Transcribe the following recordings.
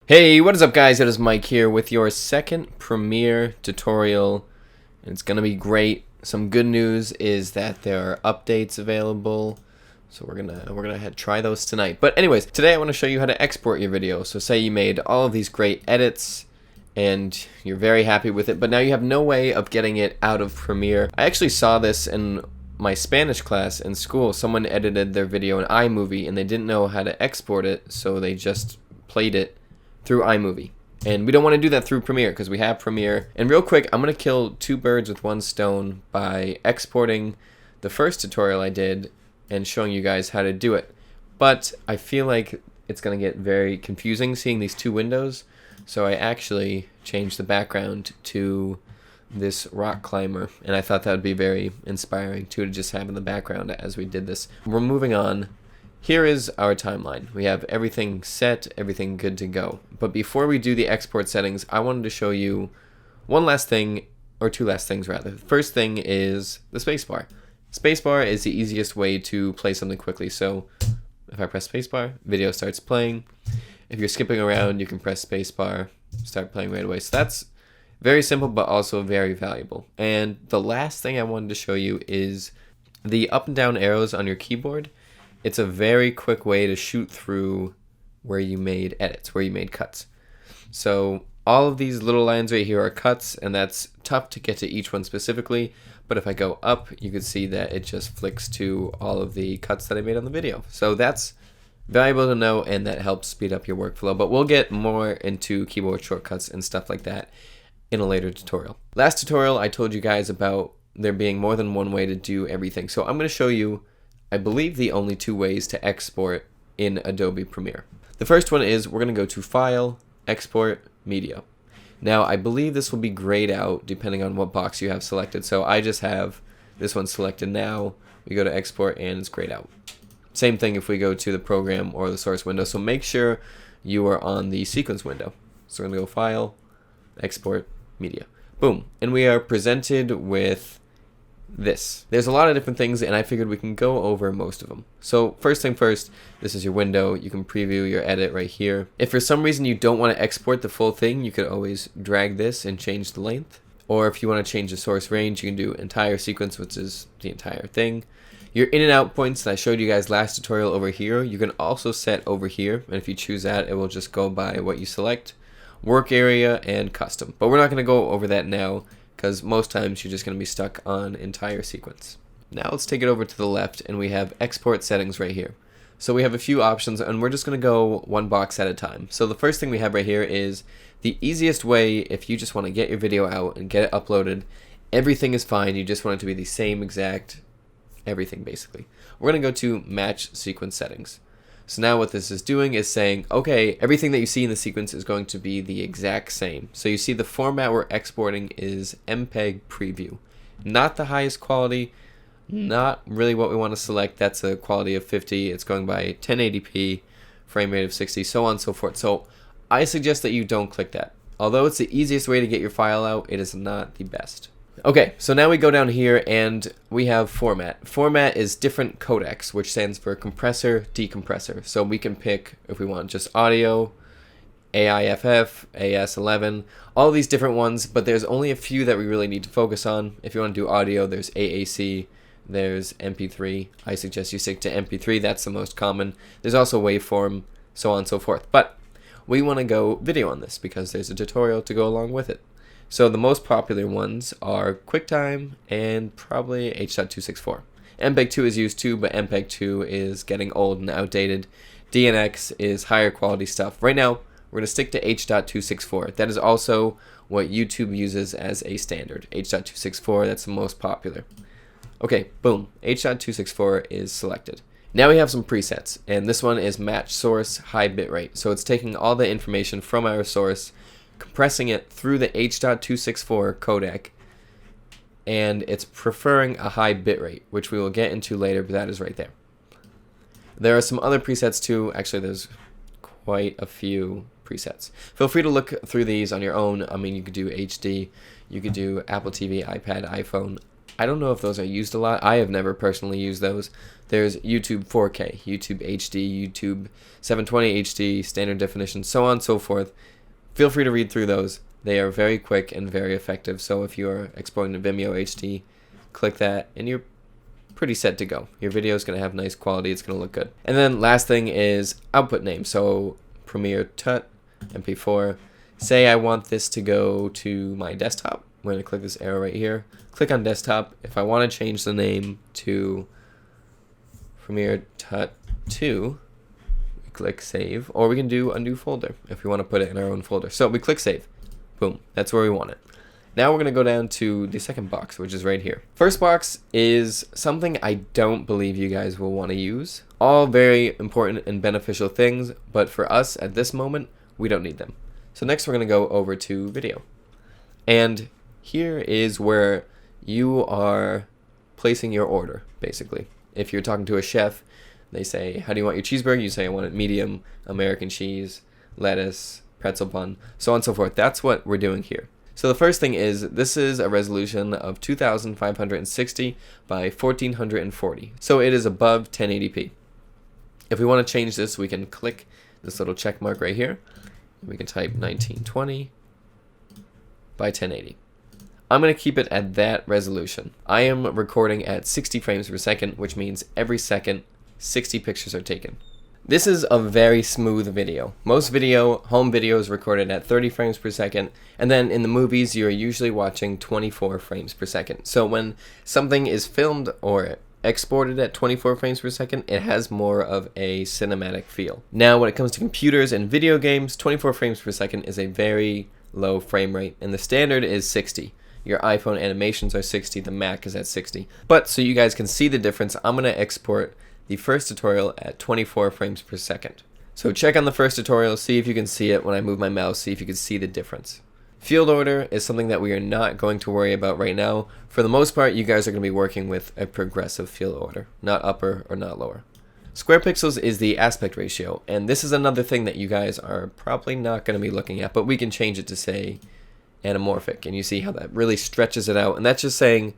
Hey, what is up guys? It is Mike here with your second Premiere tutorial. It's gonna be great. Some good news is that there are updates available, so we're gonna try those tonight. But anyways, today I want to show you how to export your video. So say you made all of these great edits and you're very happy with it, but now you have no way of getting it out of Premiere. I actually saw this in my Spanish class in school. Someone edited their video in iMovie and they didn't know how to export it, so they just played it through iMovie. And we don't want to do that through Premiere because we have Premiere. And real quick, I'm going to kill two birds with one stone by exporting the first tutorial I did and showing you guys how to do it. But I feel like it's going to get very confusing seeing these two windows. So I actually changed the background to this rock climber. And I thought that would be very inspiring too, to just have in the background as we did this. We're moving on. Here is our timeline. We have everything set, everything good to go. But before we do the export settings, I wanted to show you one last thing, or two last things rather. The first thing is the spacebar. Spacebar is the easiest way to play something quickly. So if I press spacebar, video starts playing. If you're skipping around, you can press spacebar, start playing right away. So that's very simple, but also very valuable. And the last thing I wanted to show you is the up and down arrows on your keyboard. It's a very quick way to shoot through where you made edits, where you made cuts. So all of these little lines right here are cuts, and that's tough to get to each one specifically. But if I go up, you can see that it just flicks to all of the cuts that I made on the video. So that's valuable to know, and that helps speed up your workflow. But we'll get more into keyboard shortcuts and stuff like that in a later tutorial. Last tutorial, I told you guys about there being more than one way to do everything. So I'm going to show you, I believe, the only two ways to export in Adobe Premiere. The first one is we're going to go to File, Export, Media. Now I believe this will be grayed out depending on what box you have selected. So I just have this one selected now. We go to Export and it's grayed out. Same thing if we go to the program or the source window. So make sure you are on the sequence window. So we're going to go File, Export, Media. Boom. And we are presented with this. There's a lot of different things, and I figured we can go over most of them. So first thing first, this is your window. You can preview your edit right here. If for some reason you don't want to export the full thing, you could always drag this and change the length. Or if you want to change the source range, you can do entire sequence, which is the entire thing. Your in and out points that I showed you guys last tutorial over here, you can also set over here. And if you choose that, it will just go by what you select. Work area and custom. But we're not going to go over that now, because most times you're just going to be stuck on entire sequence. Now let's take it over to the left, and we have export settings right here. So we have a few options, and we're just going to go one box at a time. So the first thing we have right here is the easiest way if you just want to get your video out and get it uploaded. Everything is fine, you just want it to be the same exact everything basically. We're going to go to match sequence settings. So now what this is doing is saying, okay, everything that you see in the sequence is going to be the exact same. So you see the format we're exporting is MPEG preview. Not the highest quality, not really what we want to select. That's a quality of 50. It's going by 1080p, frame rate of 60, so on and so forth. So I suggest that you don't click that. Although it's the easiest way to get your file out, it is not the best. Okay, so now we go down here and we have format. Format is different codecs, which stands for compressor, decompressor. So we can pick if we want just audio, AIFF, AS11, all these different ones, but there's only a few that we really need to focus on. If you want to do audio, there's AAC, there's MP3. I suggest you stick to MP3, that's the most common. There's also waveform, so on and so forth. But we want to go video on this because there's a tutorial to go along with it. So the most popular ones are QuickTime and probably H.264. MPEG-2 is used too, but MPEG-2 is getting old and outdated. DNX is higher quality stuff. Right now, we're going to stick to H.264. That is also what YouTube uses as a standard. H.264, that's the most popular. Okay, boom. H.264 is selected. Now we have some presets, and this one is match source high bitrate. So it's taking all the information from our source, compressing it through the H.264 codec, and it's preferring a high bitrate, which we will get into later, but that is right there. There are some other presets too. Actually, there's quite a few presets. Feel free to look through these on your own. I mean, you could do HD, you could do Apple TV, iPad, iPhone, I don't know if those are used a lot. I have never personally used those. There's YouTube 4K, YouTube HD, YouTube 720 HD, standard definition, so on and so forth. Feel free to read through those. They are very quick and very effective. So if you're exporting to Vimeo HD, click that and you're pretty set to go. Your video is going to have nice quality. It's going to look good. And then last thing is output name. So Premiere Tut, MP4. Say I want this to go to my desktop. I'm going to click this arrow right here. Click on desktop. If I want to change the name to Premiere Tut 2, we click save. Or we can do a new folder if we want to put it in our own folder. So we click save. Boom. That's where we want it. Now we're going to go down to the second box, which is right here. First box is something I don't believe you guys will want to use. All very important and beneficial things, but for us at this moment, we don't need them. So next we're going to go over to video. And here is where you are placing your order, basically. If you're talking to a chef, they say, how do you want your cheeseburger? You say, I want it medium, American cheese, lettuce, pretzel bun, so on and so forth. That's what we're doing here. So the first thing is, this is a resolution of 2560 by 1440. So it is above 1080p. If we want to change this, we can click this little check mark right here. We can type 1920 by 1080. I'm going to keep it at that resolution. I am recording at 60 frames per second, which means every second 60 pictures are taken. This is a very smooth video. Most home video is recorded at 30 frames per second, and then in the movies you're usually watching 24 frames per second. So when something is filmed or exported at 24 frames per second, it has more of a cinematic feel. Now when it comes to computers and video games, 24 frames per second is a very low frame rate, and the standard is 60. Your iPhone animations are 60, the Mac is at 60. But so you guys can see the difference, I'm going to export the first tutorial at 24 frames per second. So check on the first tutorial, see if you can see it when I move my mouse, see if you can see the difference. Field order is something that we are not going to worry about right now. For the most part, you guys are going to be working with a progressive field order, not upper or not lower. Square pixels is the aspect ratio, and this is another thing that you guys are probably not going to be looking at, but we can change it to say anamorphic, and you see how that really stretches it out, and that's just saying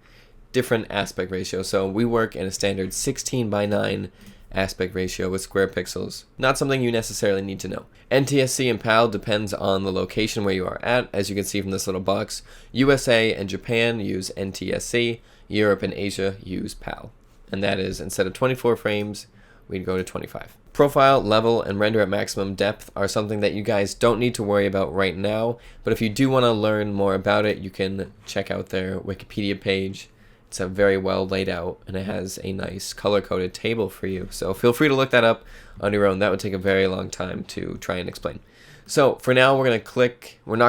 different aspect ratio. So we work in a standard 16:9 aspect ratio with square pixels. Not something you necessarily need to know. Ntsc and Pal depends on the location where you are at. As you can see from this little box, USA and Japan use Ntsc, Europe and Asia use Pal. And that is, instead of 24 frames, we'd go to 25. Profile, level, and render at maximum depth are something that you guys don't need to worry about right now, but if you do want to learn more about it, you can check out their Wikipedia page. It's a very well laid out, and it has a nice color-coded table for you. So feel free to look that up on your own. That would take a very long time to try and explain. So for now, we're not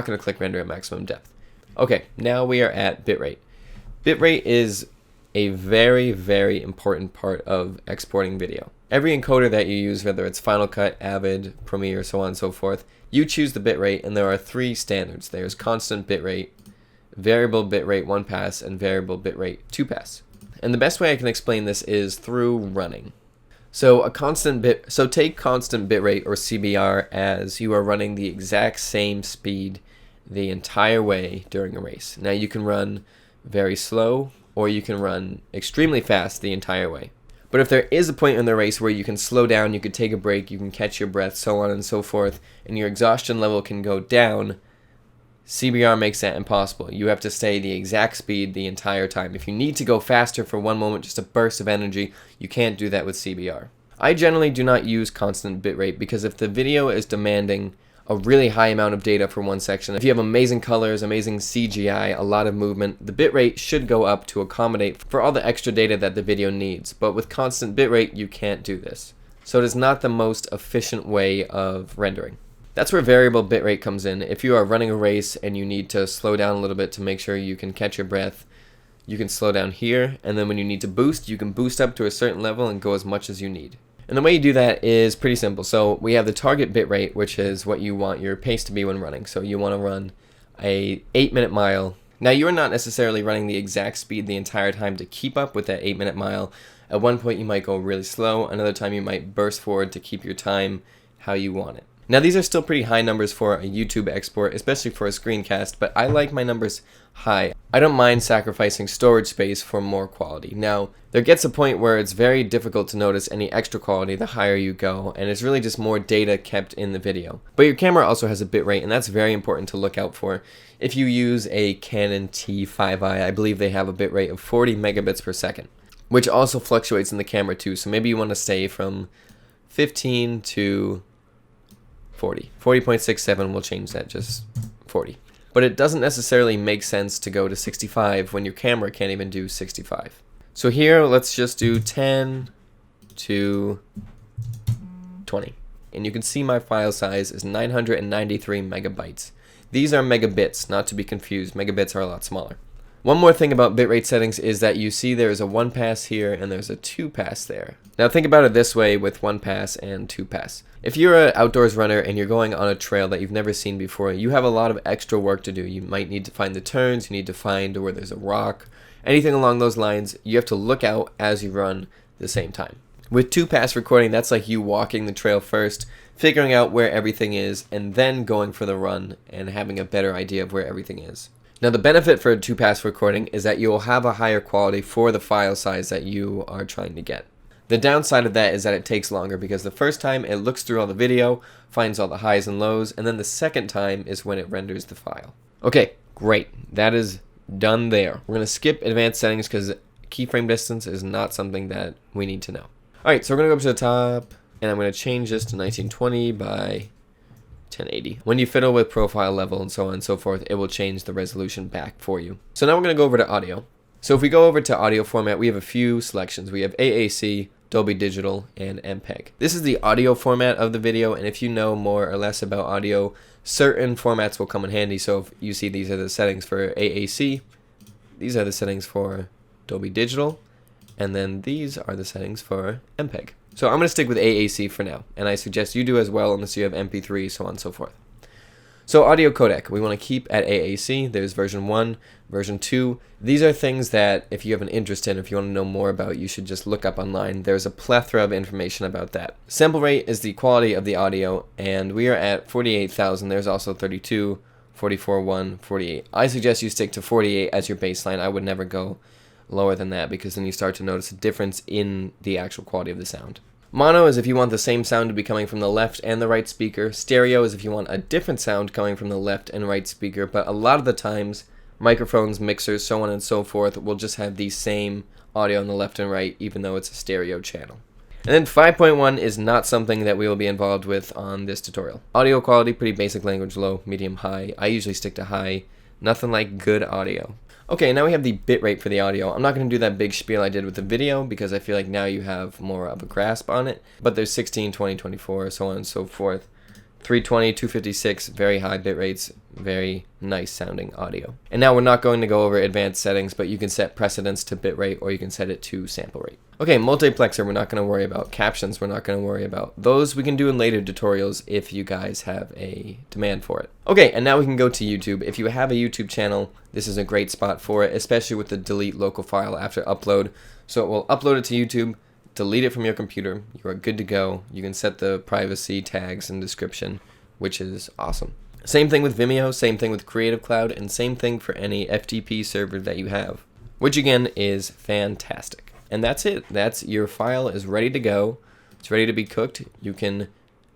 going to click render at maximum depth. Okay, now we are at bitrate. Bitrate is a very, very important part of exporting video. Every encoder that you use, whether it's Final Cut, Avid, Premiere, so on and so forth, you choose the bitrate, and there are three standards. There's constant bitrate, variable bitrate 1 pass, and variable bitrate 2 pass. And the best way I can explain this is through running. So take constant bitrate or CBR as you are running the exact same speed the entire way during a race. Now you can run very slow or you can run extremely fast the entire way. But if there is a point in the race where you can slow down, you could take a break, you can catch your breath, so on and so forth, and your exhaustion level can go down, CBR makes that impossible. You have to stay the exact speed the entire time. If you need to go faster for one moment, just a burst of energy, you can't do that with CBR. I generally do not use constant bitrate because if the video is demanding a really high amount of data for one section, if you have amazing colors, amazing CGI, a lot of movement, the bitrate should go up to accommodate for all the extra data that the video needs. But with constant bitrate, you can't do this. So it is not the most efficient way of rendering. That's where variable bitrate comes in. If you are running a race and you need to slow down a little bit to make sure you can catch your breath, you can slow down here, and then when you need to boost, you can boost up to a certain level and go as much as you need. And the way you do that is pretty simple. So we have the target bitrate, which is what you want your pace to be when running. So you want to run a 8-minute mile. Now you're not necessarily running the exact speed the entire time to keep up with that 8-minute mile. At one point you might go really slow, another time you might burst forward to keep your time how you want it. Now these are still pretty high numbers for a YouTube export, especially for a screencast, but I like my numbers high. I don't mind sacrificing storage space for more quality. Now, there gets a point where it's very difficult to notice any extra quality the higher you go, and it's really just more data kept in the video. But your camera also has a bitrate, and that's very important to look out for. If you use a Canon T5i, I believe they have a bitrate of 40 megabits per second, which also fluctuates in the camera too, so maybe you want to stay from 15 to 40. 40.67 will change that, just 40. But it doesn't necessarily make sense to go to 65 when your camera can't even do 65. So here, let's just do 10 to 20. And you can see my file size is 993 megabytes. These are megabits, not to be confused. Megabits are a lot smaller. One more thing about bitrate settings is that you see there is a 1 pass here and there's a 2 pass there. Now think about it this way with 1 pass and 2 pass. If you're an outdoors runner and you're going on a trail that you've never seen before, you have a lot of extra work to do. You might need to find the turns, you need to find where there's a rock, anything along those lines. You have to look out as you run at the same time. With 2 pass recording, that's like you walking the trail first, figuring out where everything is, and then going for the run and having a better idea of where everything is. Now the benefit for a 2 pass recording is that you will have a higher quality for the file size that you are trying to get. The downside of that is that it takes longer because the first time it looks through all the video, finds all the highs and lows, and then the second time is when it renders the file. Okay, great. That is done there. We're going to skip advanced settings because keyframe distance is not something that we need to know. Alright, so we're going to go up to the top, and I'm going to change this to 1920 by 1080. When you fiddle with profile level and so on and so forth, it will change the resolution back for you. So now we're going to go over to audio. So if we go over to audio format, we have a few selections. We have AAC, Dolby Digital, and MPEG. This is the audio format of the video, and if you know more or less about audio, certain formats will come in handy. So if you see these are the settings for AAC, these are the settings for Dolby Digital, and then these are the settings for MPEG. So I'm going to stick with AAC for now, and I suggest you do as well unless you have MP3, so on and so forth. So audio codec, we want to keep at AAC. There's version 1, version 2. These are things that if you have an interest in, if you want to know more about, you should just look up online. There's a plethora of information about that. Sample rate is the quality of the audio, and we are at 48,000. There's also 32, 44.1, 48. I suggest you stick to 48 as your baseline. I would never go lower than that because then you start to notice a difference in the actual quality of the sound. Mono is if you want the same sound to be coming from the left and the right speaker. Stereo is if you want a different sound coming from the left and right speaker, but a lot of the times microphones, mixers, so on and so forth will just have the same audio on the left and right even though it's a stereo channel. And then 5.1 is not something that we will be involved with on this tutorial. Audio quality, pretty basic language, low, medium, high. I usually stick to high. Nothing like good audio. Okay, now we have the bitrate for the audio. I'm not going to do that big spiel I did with the video because I feel like now you have more of a grasp on it. But there's 16, 20, 24, so on and so forth. 320, 256, very high bit rates, very nice sounding audio. And now we're not going to go over advanced settings, but you can set precedence to bitrate or you can set it to sample rate. Okay, multiplexer we're not going to worry about. Captions we're not going to worry about. Those we can do in later tutorials if you guys have a demand for it. Okay, and now we can go to YouTube. If you have a YouTube channel, this is a great spot for it, especially with the delete local file after upload. So it will upload it to YouTube, delete it from your computer, you are good to go. You can set the privacy tags and description, which is awesome. Same thing with Vimeo, same thing with Creative Cloud, and same thing for any FTP server that you have, which again is fantastic. And that's it. That's your file is ready to go. It's ready to be cooked. You can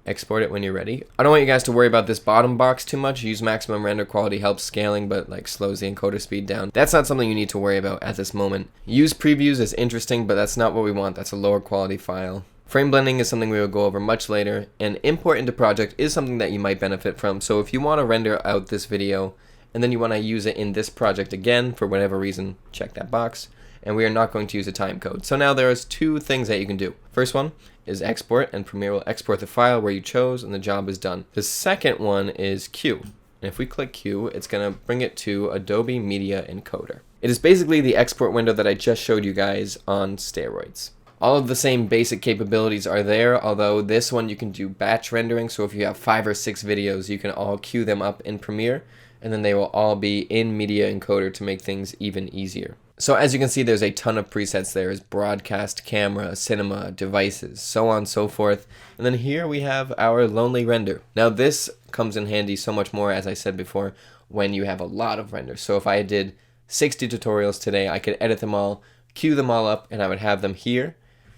export it when you're ready. I don't want you guys to worry about this bottom box too much. Use maximum render quality, helps scaling, but like slows the encoder speed down. That's not something you need to worry about at this moment. Use previews is interesting, but that's not what we want. That's a lower quality file. Frame blending is something we will go over much later, and import into project is something that you might benefit from. So if you want to render out this video and then you want to use it in this project again for whatever reason, check that box. And we are not going to use a time code. So now there's 2 things that you can do. First one is export, and Premiere will export the file where you chose and the job is done. The second one is Q. And if we click Q, it's going to bring it to Adobe Media Encoder. It is basically the export window that I just showed you guys on steroids. All of the same basic capabilities are there, although this one you can do batch rendering. So if you have 5 or 6 videos, you can all queue them up in Premiere, and then they will all be in Media Encoder to make things even easier. So as you can see, there's a ton of presets. There's broadcast, camera, cinema, devices, so on and so forth. And then here we have our lonely render. Now this comes in handy so much more, as I said before, when you have a lot of renders. So if I did 60 tutorials today, I could edit them all, queue them all up, and I would have them here.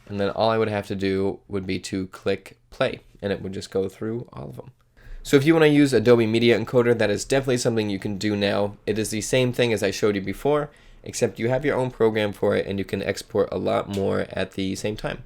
And then all I would have to do would be to click play, and it would just go through all of them. So if you want to use Adobe Media Encoder, that is definitely something you can do now. It is the same thing as I showed you before, except you have your own program for it and you can export a lot more at the same time.